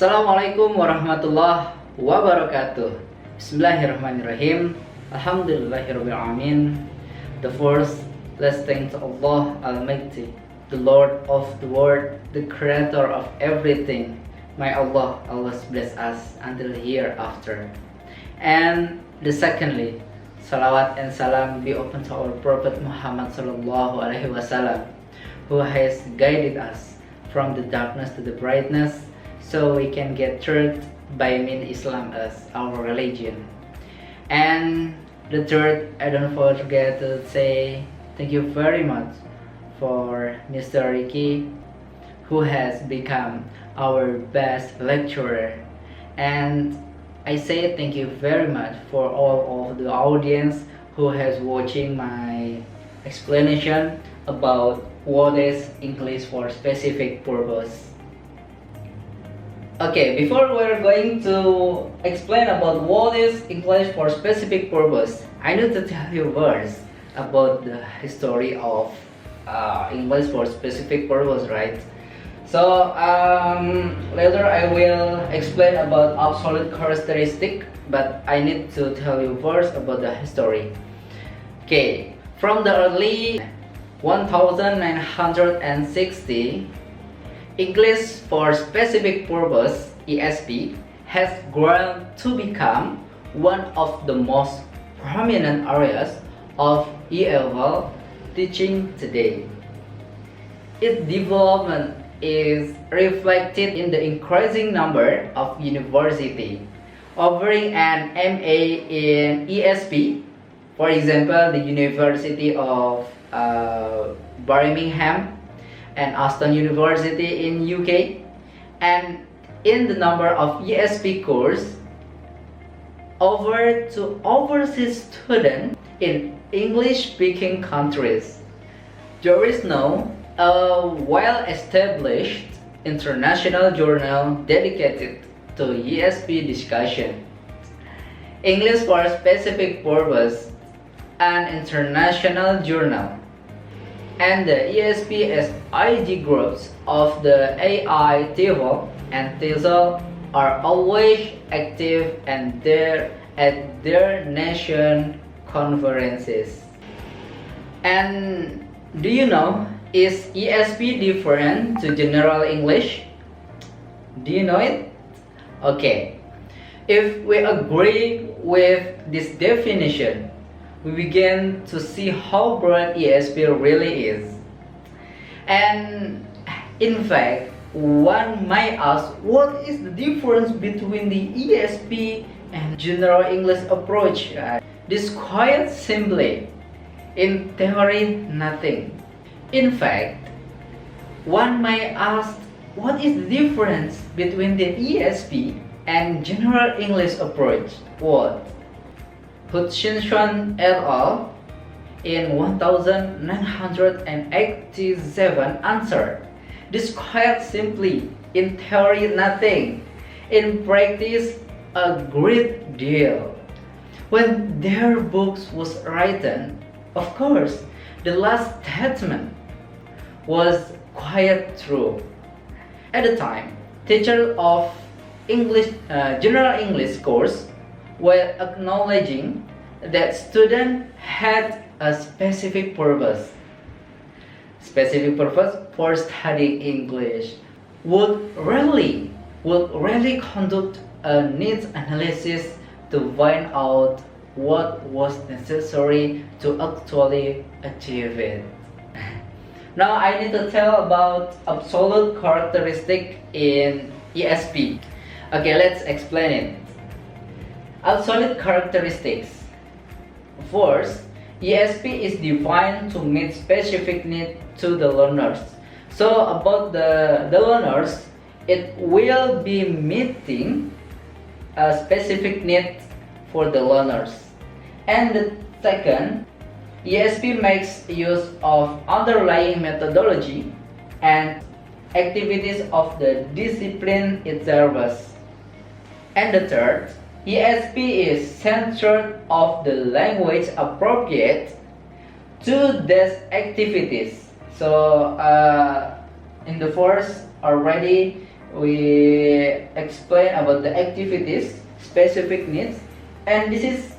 Assalamualaikum warahmatullahi wabarakatuh. Bismillahirrahmanirrahim. Alhamdulillahirrahmanirrahim. The first, let's thank to Allah Almighty, the Lord of the world, the creator of everything. May Allah always bless us until hereafter. And the secondly, salawat and salam be upon to our Prophet Muhammad sallallahu alaihi wasallam, who has guided us from the darkness to the brightness, so we can get truth by mean Islam as our religion. And the third, I don't forget to say thank you very much for Mr. Ricky, who has become our best lecturer. And I say thank you very much for all of the audience who has watching my explanation about what is English for specific purpose. Okay, before we're going to explain about what is English for specific purpose, I need to tell you first about the history of English for specific purpose, right? So later I will explain about absolute characteristic, but I need to tell you first about the history. Okay, from the early 1960, English for specific purpose (ESP) has grown to become one of the most prominent areas of E-level teaching today. Its development is reflected in the increasing number of universities offering an MA in ESP. For example, the University of Birmingham and Aston University in UK, and in the number of ESP courses over to overseas students in English-speaking countries. There is now a well-established international journal dedicated to ESP discussion. English for specific purpose, an international journal, and the ESPSIG groups of the AI TEFL and TESOL are always active and there at their nation conferences. And do you know, is ESP different to general English? Do you know it? Okay, if we agree with this definition, we begin to see how broad ESP really is. And in fact, one might ask, what is the difference between the ESP and general English approach? This quite simply, in theory, nothing. In fact, one might ask, what is the difference between the ESP and general English approach? What? Hutchinson et al. In 1987 answered, this quite simply, in theory nothing, in practice a great deal. When their books was written, of course, the last statement was quite true. At the time, teachers of English, general English course were acknowledging that students had a specific purpose for studying English, would rarely conduct a needs analysis to find out what was necessary to actually achieve it. Now I need to tell about absolute characteristic in ESP. Okay, let's explain it. Absolute characteristics. First, ESP is defined to meet specific need to the learners. So about the learners, it will be meeting a specific need for the learners. And the second, ESP makes use of underlying methodology and activities of the discipline it serves. And the third, ESP is centered of the language appropriate to these activities. So in the first already we explain about the activities, specific needs, and these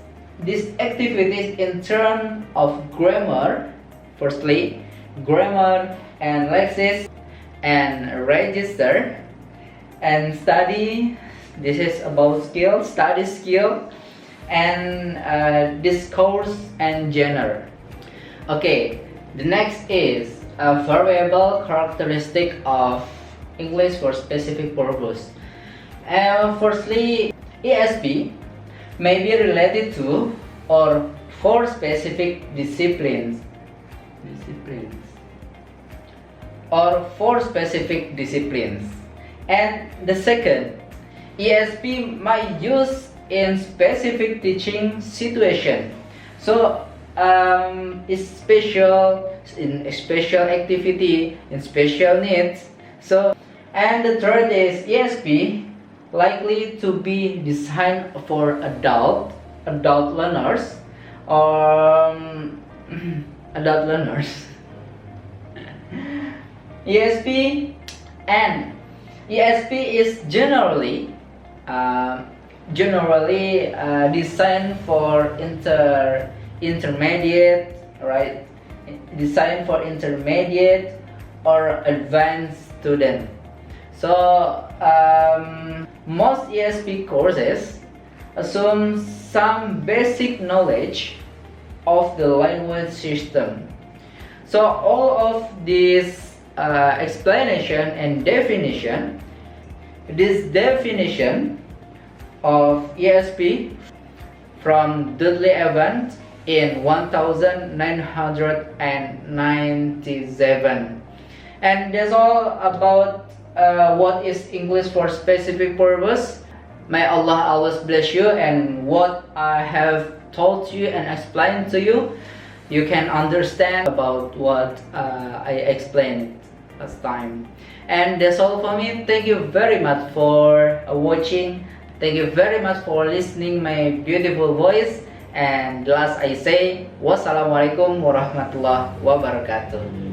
activities in terms of grammar. Firstly, grammar and lexis and register and study. This is about skill, study skill, and discourse and genre. Okay, the next is a variable characteristic of English for specific purpose. Firstly, ESP may be related to or for specific disciplines or for specific disciplines. And the second, ESP might use in specific teaching situation. So is special in special activity in special needs. So and the third is ESP likely to be designed for adult learners or adult learners. ESP and ESP is generally designed for intermediate, right? Designed for intermediate or advanced student. So most ESP courses assume some basic knowledge of the language system. So all of this explanation and definition, this definition of ESP from Dudley Evans in 1997. And that's all about what is English for specific purpose. May Allah always bless you, and what I have told you and explained to you, you can understand about what I explained last time. And that's all for me. Thank you very much for watching. Thank you very much for listening my beautiful voice. And last I say, wassalamualaikum warahmatullahi wabarakatuh.